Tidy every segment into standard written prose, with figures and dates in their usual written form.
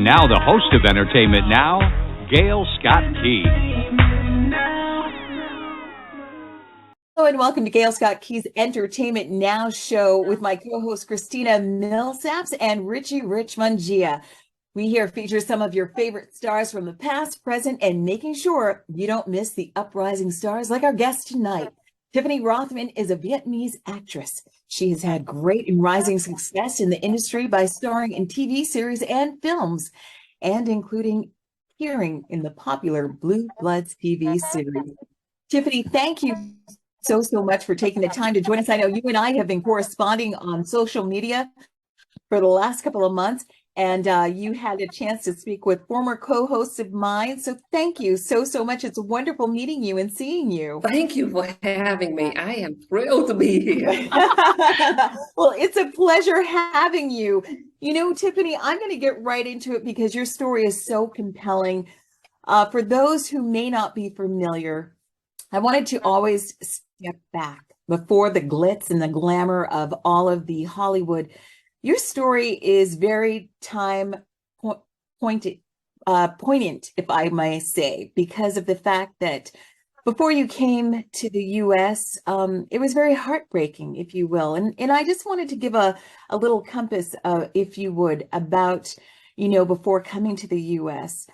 now the host of Entertainment Now, Gail Scott-Key. Hello and welcome to Gail Scott-Key's Entertainment Now show with my co-host Christina Millsaps and Richie Rich Mungia. We here feature some of your favorite stars from the past, present, and making sure you don't miss the uprising stars like our guest tonight. Tiffany Rothman is a Vietnamese actress. She has had great and rising success in the industry by starring in TV series and films, and including appearing in the popular Bluebloods TV series. Tiffany, thank you so much for taking the time to join us. I know you and I have been corresponding on social media for the last couple of months, and you had a chance to speak with former co-hosts of mine. So thank you so much. It's wonderful meeting you and seeing you. Thank you for having me. I am thrilled to be here. Well, it's a pleasure having you. You know, Tiffany, I'm going to get right into it because your story is so compelling. For those who may not be familiar, I wanted to always step back before the glitz and the glamour of all of the Hollywood. Your story is very poignant, if I may say, because of the fact that before you came to the U.S., it was very heartbreaking, if you will. And I just wanted to give a little compass, if you would, about, you know, before coming to the U.S.,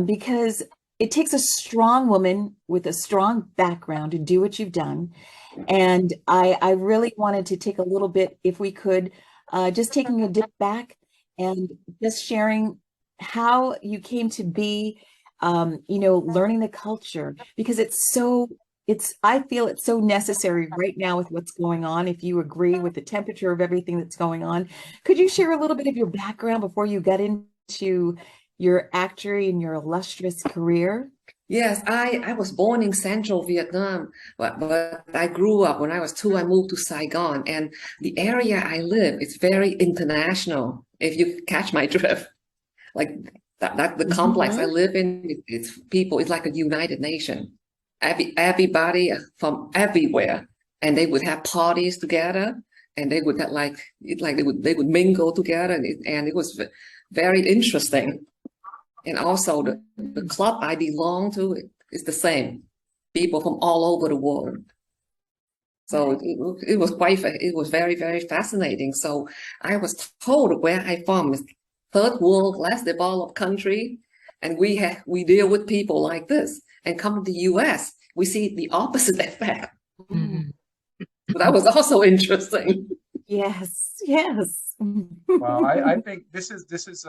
because it takes a strong woman with a strong background to do what you've done. And I really wanted to take a little bit, if we could, just taking a dip back and just sharing how you came to be, you know, learning the culture, because I feel it's so necessary right now with what's going on. If you agree with the temperature of everything that's going on, could you share a little bit of your background before you got into your acting and your illustrious career? Yes, I was born in central Vietnam, but I grew up, when I was 2, I moved to Saigon, and the area I live is very international, if you catch my drift. Like that the complex I live in, it's like a United Nation. Everybody from everywhere, and they would have parties together, and they would have they would mingle together, and it was very interesting. And also the club I belong to is the same. People from all over the world. So it was very, very fascinating. So I was told where I'm from is third world, less developed country. And we deal with people like this. And come to the US, we see the opposite effect. Mm-hmm. So that was also interesting. Yes. Well, I think this is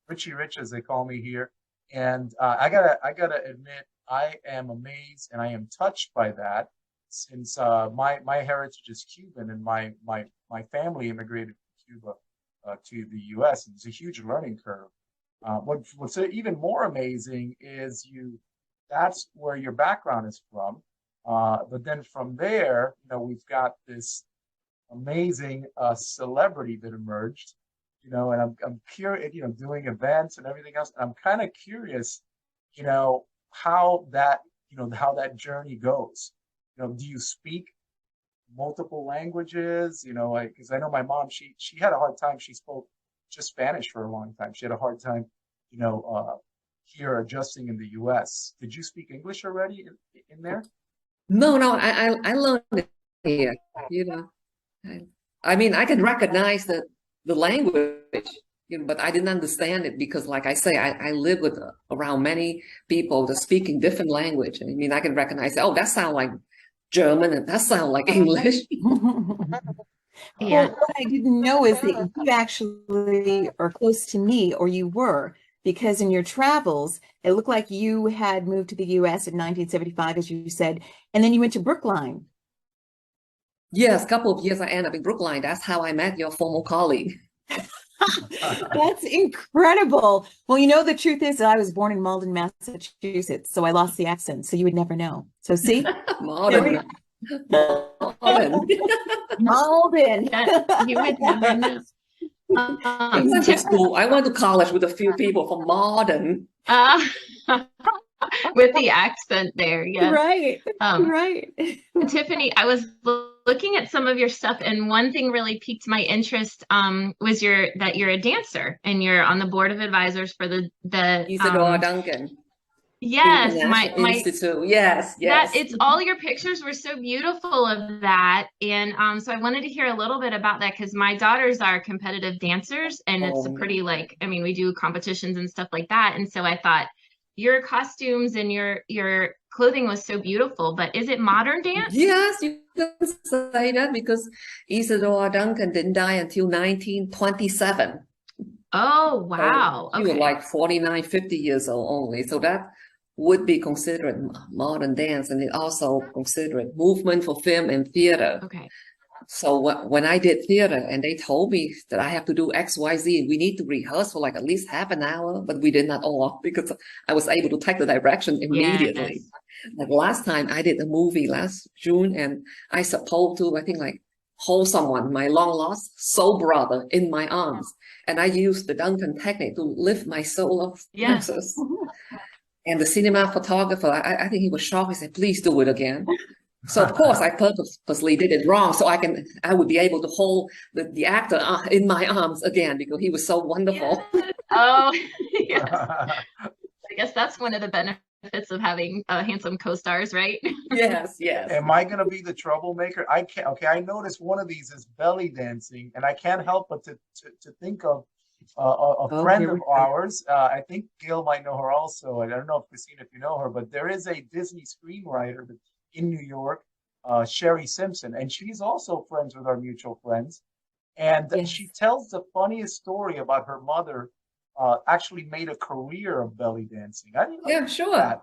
Richie Rich, as they call me here, and I gotta admit, I am amazed and I am touched by that, since my heritage is Cuban and my family immigrated from Cuba to the U.S. It's a huge learning curve. What's even more amazing is that's where your background is from, but then from there, you know, we've got this amazing celebrity that emerged. You know, and I'm curious, you know, doing events and everything else. And I'm kind of curious, you know, how that journey goes. You know, do you speak multiple languages? You know, like, because I know my mom, she had a hard time. She spoke just Spanish for a long time. She had a hard time, you know, here adjusting in the U.S. Did you speak English already in there? No, I learned it here. You know, I mean, I can recognize the language, you know, but I didn't understand it because, like I say, I live around many people that speak in different language. I mean, I can recognize, oh, that sounds like German and that sounds like English. Yeah. Well, what I didn't know is that you actually are close to me, or you were, because in your travels, it looked like you had moved to the U.S. in 1975, as you said, and then you went to Brookline. Yes, a couple of years I ended up in Brookline. That's how I met your former colleague. That's incredible. Well, you know, the truth is that I was born in Malden, Massachusetts, so I lost the accent, so you would never know. So see? Malden. Malden. You would never know. I went to school. I went to college with a few people from Malden. With the accent there, yes. Right. Right. Tiffany, I was looking at some of your stuff, and one thing really piqued my interest was that you're a dancer and you're on the board of advisors for the Isadora Duncan yes, International my Institute. Yes, that yes. it's all your pictures were so beautiful of that. And so I wanted to hear a little bit about that because my daughters are competitive dancers and it's a pretty I mean, we do competitions and stuff like that. And so I thought your costumes and your clothing was so beautiful, but is it modern dance? Yes, you can say that because Isadora Duncan didn't die until 1927. Oh, wow. So she was like 49, 50 years old only. So that would be considered modern dance, and it also considered movement for film and theater. Okay. So when I did theater and they told me that I have to do X, Y, Z, we need to rehearse for like at least half an hour, but we did not all because I was able to take the direction immediately. Yes. Like last time I did a movie last June and I supposed to, I think like hold someone, my long lost soul brother in my arms. And I used the Duncan technique to lift my soul of princess. And the cinema photographer, I think he was shocked. He said, please do it again. So of course I purposely did it wrong so I would be able to hold the actor in my arms again because he was so wonderful. Yes. Oh, yes. I guess that's one of the benefits of having handsome co-stars, right? Yes, yes. Am I going to be the troublemaker? I can't. Okay, I noticed one of these is belly dancing, and I can't help but to think of a friend of ours. I think Gail might know her also. I don't know if Christine, if you know her, but there is a Disney screenwriter in New York, Sherry Simpson, and she's also friends with our mutual friends. And she tells the funniest story about her mother actually made a career of belly dancing. I didn't know. Yeah, sure.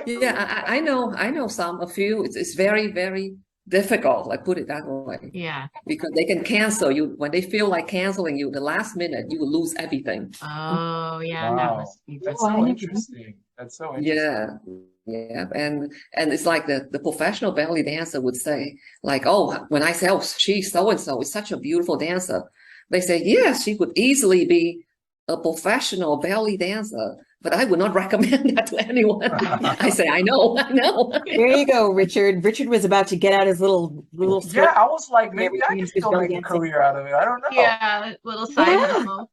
Yeah, I know a few. It's very, very difficult, like put it that way. Yeah. Because they can cancel you when they feel like canceling you the last minute, you will lose everything. Oh, yeah. Wow. That's so interesting. That's so interesting. Yeah. And it's like the professional belly dancer would say, like, oh, when I say, oh, she's so-and-so is such a beautiful dancer, they say, yes, she could easily be a professional belly dancer, but I would not recommend that to anyone. I say, I know. There you go, Richard. Richard was about to get out his little. Yeah, I was like, maybe I can still make a career out of it. I don't know. Yeah, little side hustle.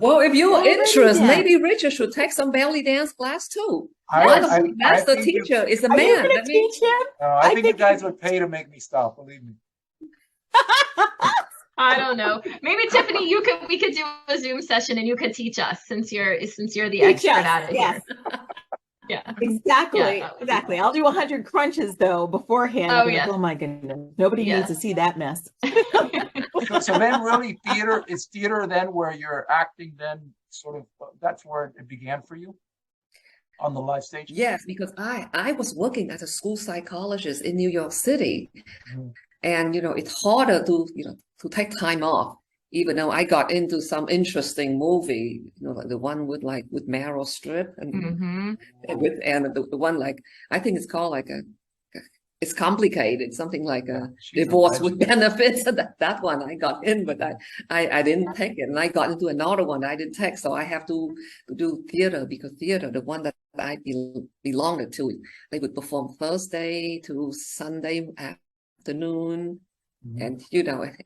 Well, if you're interested, maybe Richard should take some belly dance class too. That's the teacher is a man. Are you going to teach him? I think you guys would pay to make me stop. Believe me. I don't know. Maybe Tiffany, we could do a Zoom session and you could teach us since you're the expert at it. Yes. Yeah. Exactly. Exactly. I'll do 100 crunches though beforehand. Oh, yeah. Oh my goodness. Nobody needs to see that mess. So then really is theater then where you're acting then sort of, that's where it began for you on the live stage? Yes, because I was working as a school psychologist in New York City. Mm-hmm. And, it's harder to take time off, even though I got into some interesting movie, like the one with Meryl Streep and the one I think it's called it's complicated, something like a divorce with benefits. That one I got in, but I didn't take it. And I got into another one I didn't take. So I have to do theater because theater, the one that I belonged to, they would perform Thursday to Sunday afternoon, and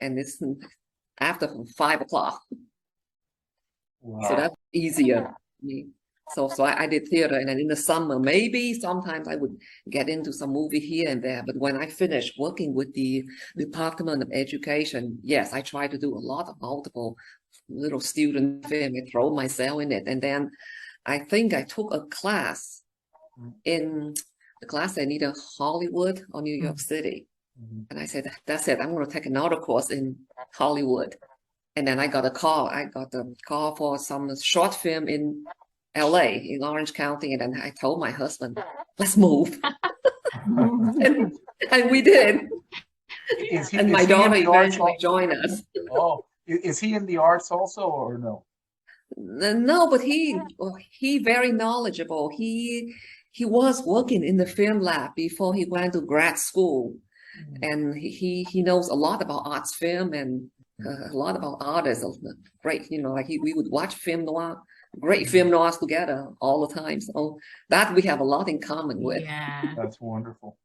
and it's after 5 o'clock. Wow. So that's easier for me. So I did theater, and then in the summer, maybe sometimes I would get into some movie here and there. But when I finished working with the Department of Education, yes, I tried to do a lot of multiple little student film and throw myself in it. And then I think I took a class in the class in either Hollywood or New York City. And I said, that's it. I'm going to take another course in Hollywood. And then I got a call. I got a call for some short film in LA, in Orange County. And then I told my husband, let's move. and we did. And my daughter eventually joined us. Oh, is he in the arts also or no? No, but he very knowledgeable. He was working in the film lab before he went to grad school. And he knows a lot about arts film and a lot about artists. Great, we would watch film noir, great film noirs together all the time. So that we have a lot in common with. Yeah, that's wonderful.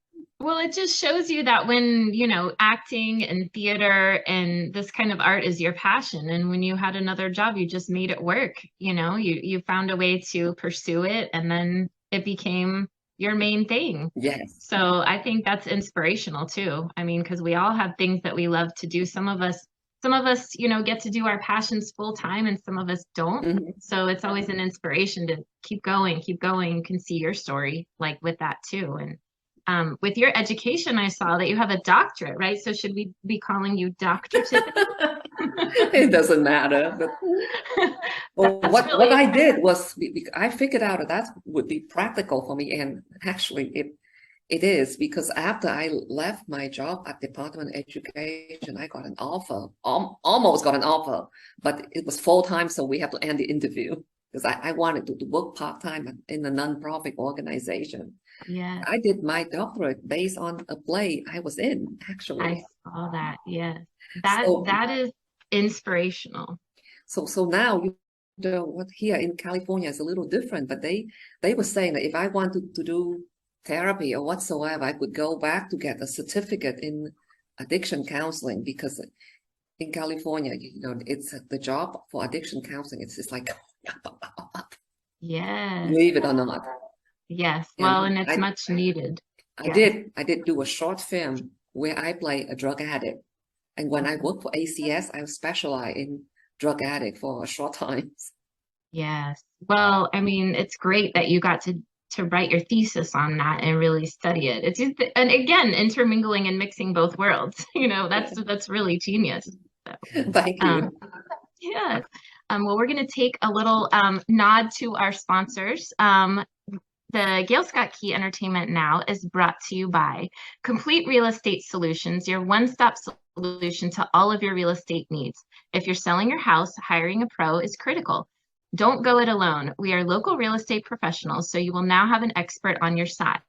Well, it just shows you that when, you know, acting and theater and this kind of art is your passion, and when you had another job, you just made it work, you know, you found a way to pursue it, and then it became your main thing. Yes. So I think that's inspirational too. I mean, because we all have things that we love to do. Some of us, you know, get to do our passions full time, and some of us don't. Mhm. So it's always an inspiration to keep going, keep going. You can see your story like with that too. And with your education, I saw that you have a doctorate, right? So should we be calling you Dr. Tiffany? It doesn't matter. But well, what I did was I figured out that would be practical for me, and actually it is, because after I left my job at Department of Education, I got an offer, almost got an offer, but it was full time, so we have to end the interview because I wanted to work part time in a nonprofit organization. Yeah, I did my doctorate based on a play I was in, actually. I saw that. Yes, So- that is inspirational. So now, you know, what here in California is a little different, but they were saying that if I wanted to do therapy or whatsoever, I could go back to get a certificate in addiction counseling, because in California, you know, it's the job for addiction counseling. It's just like, Yes, believe it or not. yes. And Well, and it's I- much needed. I did do a short film where I play a drug addict. And when I worked for ACS, I specialized in drug addict for a short time. Yes. Well, I mean, it's great that you got to write your thesis on that and really study it. It's just, and again, intermingling and mixing both worlds. You know, that's really genius. So, Thank you. yeah. Well, we're going to take a little nod to our sponsors. The Gail Scott-Key Entertainment Now is brought to you by Complete Real Estate Solutions, your one-stop solution to all of your real estate needs. If you're selling your house, hiring a pro is critical. Don't go it alone. We are local real estate professionals, so you will now have an expert on your side.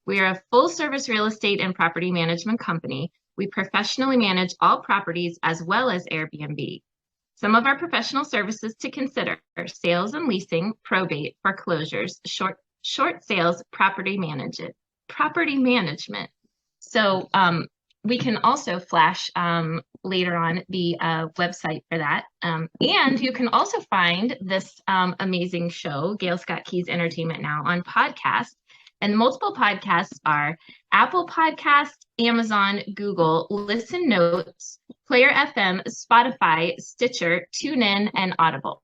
We are a full-service real estate and property management company. We professionally manage all properties as well as Airbnb. Some of our professional services to consider are sales and leasing, probate, foreclosures, short sales, property management. So we can also flash later on the website for that. And you can also find this amazing show, Gail Scott-Key's Entertainment Now, on podcast. And multiple podcasts are Apple Podcasts, Amazon, Google, Listen Notes, Player FM, Spotify, Stitcher, TuneIn, and Audible.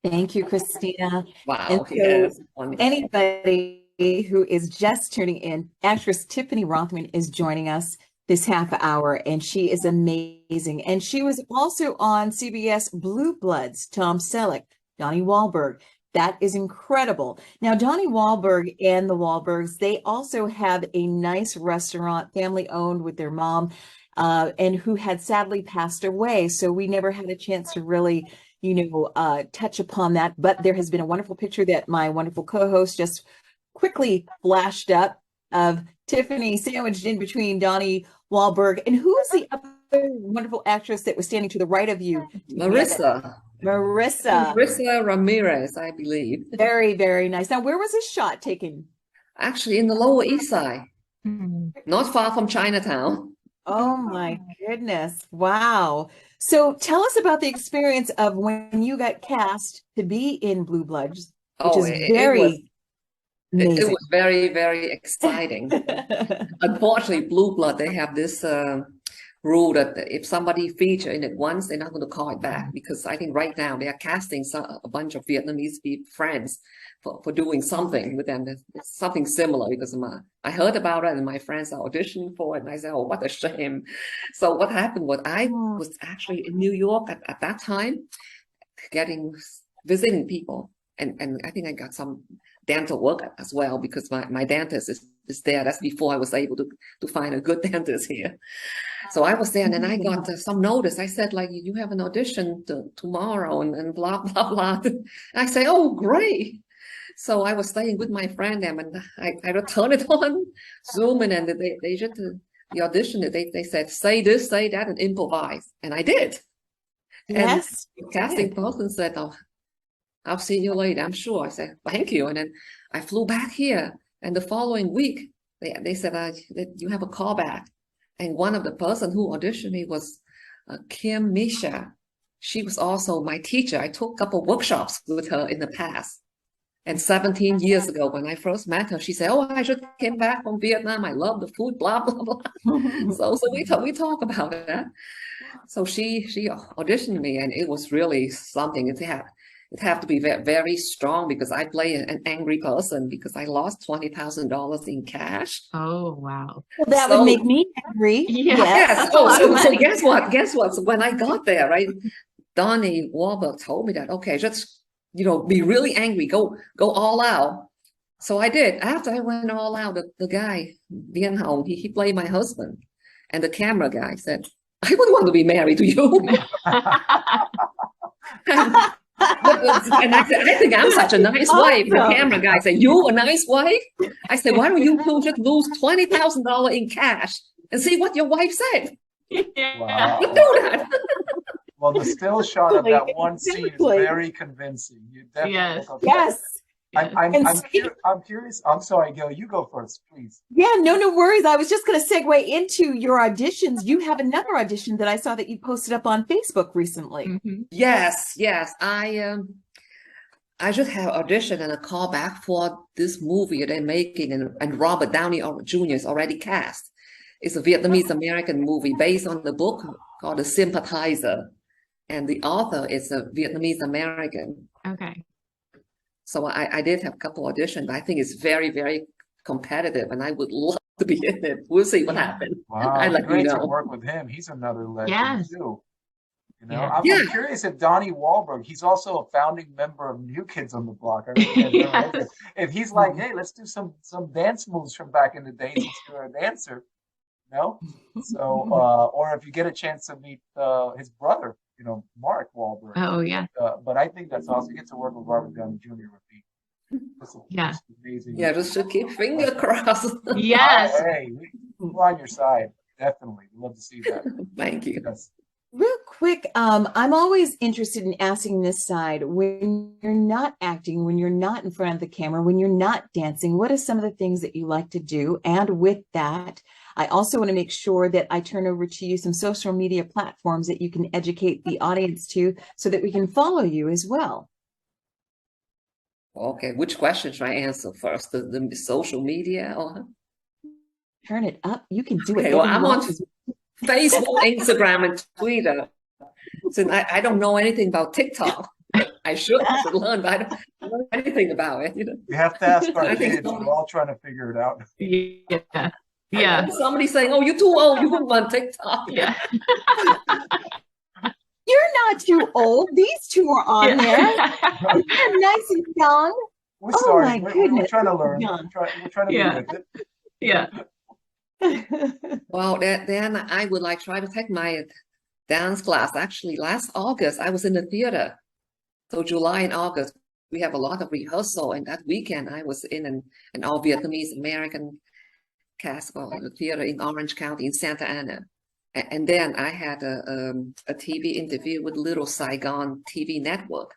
Thank you, Christina. Wow. And so Yes. Wonderful. anybody who is just tuning in, actress Tiffany Rothman is joining us this half hour, and she is amazing. And she was also on CBS Bluebloods, Tom Selleck, Donnie Wahlberg. That is incredible. Now, Donnie Wahlberg and the Wahlbergs, they also have a nice restaurant, family owned, with their mom, and who had sadly passed away. So we never had a chance to really, touch upon that. But there has been a wonderful picture that my wonderful co-host just quickly flashed up of Tiffany sandwiched in between Donnie Wahlberg. And who is the other wonderful actress that was standing to the right of you? Marissa Ramirez, I believe. Very, very nice. Now, where was this shot taken? Actually, in the Lower East Side, not far from Chinatown. Oh my goodness. Wow. So tell us about the experience of when you got cast to be in Bluebloods, which is very amazing. It was very, very exciting. Unfortunately, Bluebloods, they have this rule that if somebody feature in it once, they're not going to call it back, because I think right now they are casting a bunch of Vietnamese friends for doing something with them. It's something similar, because I heard about it and my friends are auditioning for it, and I said, oh, what a shame. So what happened was I was actually in New York at that time, visiting people, and I think I got some dental work as well, because my dentist is there. That's before I was able to find a good dentist here. So I was there, and then I got some notice. I said, like, you have an audition tomorrow, and blah, blah, blah. And I say, oh, great. So I was staying with my friend, and I turned it on Zoom, and then they just, the audition, they said, say this, say that, and improvise. And I did. Yes. And the casting person said, oh, I'll see you later, I'm sure. I said, thank you. And then I flew back here. And the following week, they said that you have a callback. And one of the person who auditioned me was Kim Misha. She was also my teacher. I took a couple workshops with her in the past. And 17 years ago, when I first met her, she said, "Oh, I just came back from Vietnam. I love the food, blah, blah, blah." So we talk about that. So she auditioned me, and it was really something. It have to be very, very strong, because I play an angry person because I lost $20,000 in cash. Oh, wow. Well, that would make me angry. Yeah. Yes. Oh, so guess what? Guess what? So when I got there, right, Donnie Wahlberg told me that, okay, just, be really angry, go all out. So I did. After I went all out, the guy, Bien Hong, he played my husband. And the camera guy said, "I wouldn't want to be married to you." And I said, "I think I'm such a nice wife." The camera guy said, "You a nice wife?" I said, "Why don't you just lose $20,000 in cash and see what your wife said?" Yeah. You do that. Well, the still shot of that one scene is very convincing. You definitely look up Yes. I'm curious. I'm sorry, Gail. You go first, please. Yeah, no worries. I was just going to segue into your auditions. You have another audition that I saw that you posted up on Facebook recently. Mm-hmm. Yes. I just have auditioned and a callback for this movie they're making, and Robert Downey Jr. is already cast. It's a Vietnamese American movie based on the book called The Sympathizer, and the author is a Vietnamese American. Okay. So I did have a couple auditions, but I think it's very, very competitive, and I would love to be in it. We'll see what happens. Wow, I let great you to know. work with him. He's another legend too. Yeah. I'm curious if Donnie Wahlberg, he's also a founding member of New Kids on the Block. I really if he's like, "Hey, let's do some dance moves from back in the day since you're a dancer," So, or if you get a chance to meet his brother, Mark Wahlberg. Oh, yeah. But I think that's awesome. You get to work with Robert Downey Jr. would be amazing. Yeah, just to keep finger crossed. Yes. Hey, we're on your side. Definitely. We'd love to see that. Thank you. Yes. Real quick, I'm always interested in asking this side, when you're not acting, when you're not in front of the camera, when you're not dancing, what are some of the things that you like to do? And with that, I also want to make sure that I turn over to you some social media platforms that you can educate the audience to, so that we can follow you as well. Okay, which question should I answer first? The social media? Or? Turn it up. You can do it. Okay, well, I'm on Facebook, Instagram, and Twitter. So I don't know anything about TikTok. I should learn, but I don't know anything about it. You have to ask our kids. We're all trying to figure it out. Yeah. Yeah. Somebody's saying, "Oh, you're too old. You wouldn't want TikTok." Yeah. You're not too old. These two are on there. They're nice and young. We're sorry. My goodness. We're trying to learn. We're trying to be with it. Yeah. Well, then I would try to take my dance class. Actually, last August, I was in the theater. So July and August, we have a lot of rehearsal. And that weekend, I was in an all Vietnamese American cast of the theater in Orange County in Santa Ana. And then I had a TV interview with Little Saigon TV network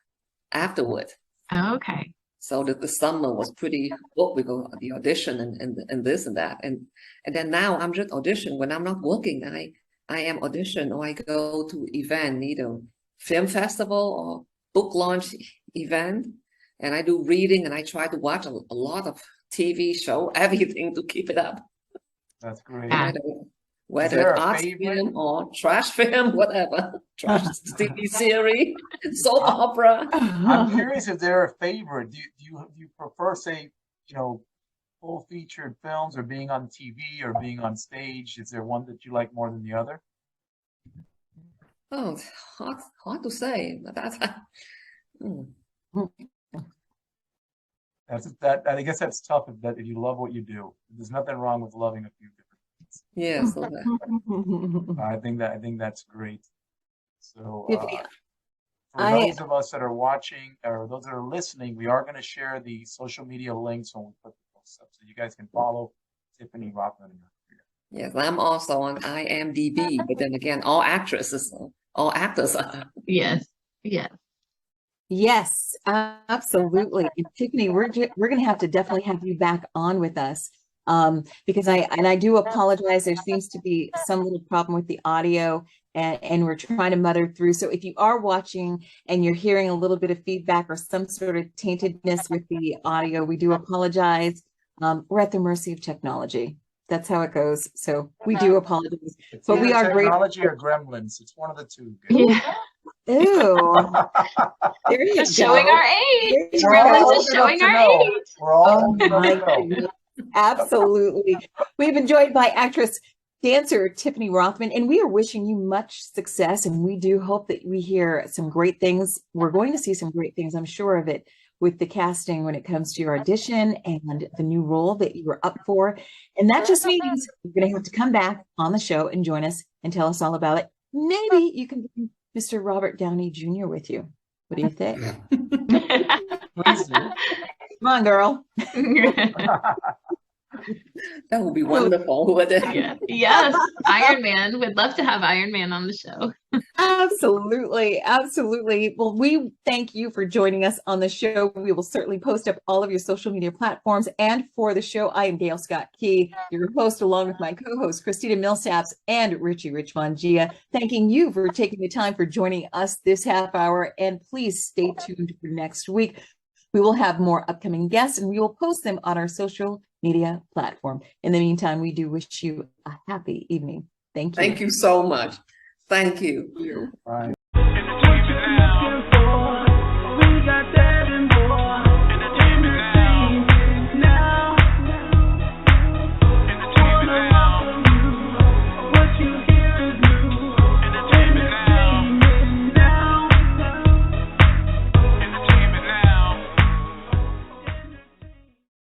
afterward. Okay. So the summer was pretty booked with the audition and this and that. And then now I'm just audition when I'm not working. I am audition, or I go to event, either film festival or book launch event. And I do reading, and I try to watch a lot of TV show, everything to keep it up. That's great. Whether it's art film or trash film, whatever, trash TV series, soap opera. I'm curious if they're a favorite. Do you prefer, say, full featured films, or being on TV, or being on stage? Is there one that you like more than the other? Oh, it's hard to say. But I guess that's tough if you love what you do. There's nothing wrong with loving a few different things. Yes. I think that's great. So for those of us that are watching, or those that are listening, we are going to share the social media links when we put the posts up, so you guys can follow Tiffany Rothman in her career. Yes, I'm also on IMDb, but then again, all actors are. Yes. Yeah. Yes, absolutely. And Tiffany, we're going to have to definitely have you back on with us. because I do apologize. There seems to be some little problem with the audio, and we're trying to muddle through. So if you are watching and you're hearing a little bit of feedback or some sort of taintedness with the audio, we do apologize. We're at the mercy of technology. That's how it goes. So we do apologize. It's But we either are technology grateful. or gremlins. It's one of the two. Yeah. Ew. There you Just go. showing our age. We're all Gremlins old is enough showing to our know. age. We're all Oh old enough my to know. goodness. Absolutely. We've been joined by actress, dancer Tiffany Rothman, and we are wishing you much success. And we do hope that we hear some great things. We're going to see some great things, I'm sure of it, with the casting when it comes to your audition and the new role that you were up for. And that just means you're going to have to come back on the show and join us and tell us all about it. Maybe you can bring Mr. Robert Downey Jr. with you. What do you think? Please do. Come on, girl. That would be wonderful, wouldn't it? Yeah. Yes, Iron Man. We'd love to have Iron Man on the show. Absolutely. Absolutely. Well, we thank you for joining us on the show. We will certainly post up all of your social media platforms. And for the show, I am Gail Scott-Key, your host, along with my co-host, Christina Millsaps and Richie Rich Mongia, thanking you for taking the time for joining us this half hour. And please stay tuned for next week. We will have more upcoming guests, and we will post them on our social media platform. In the meantime, we do wish you a happy evening. Thank you. Thank you so much. Thank you. Bye.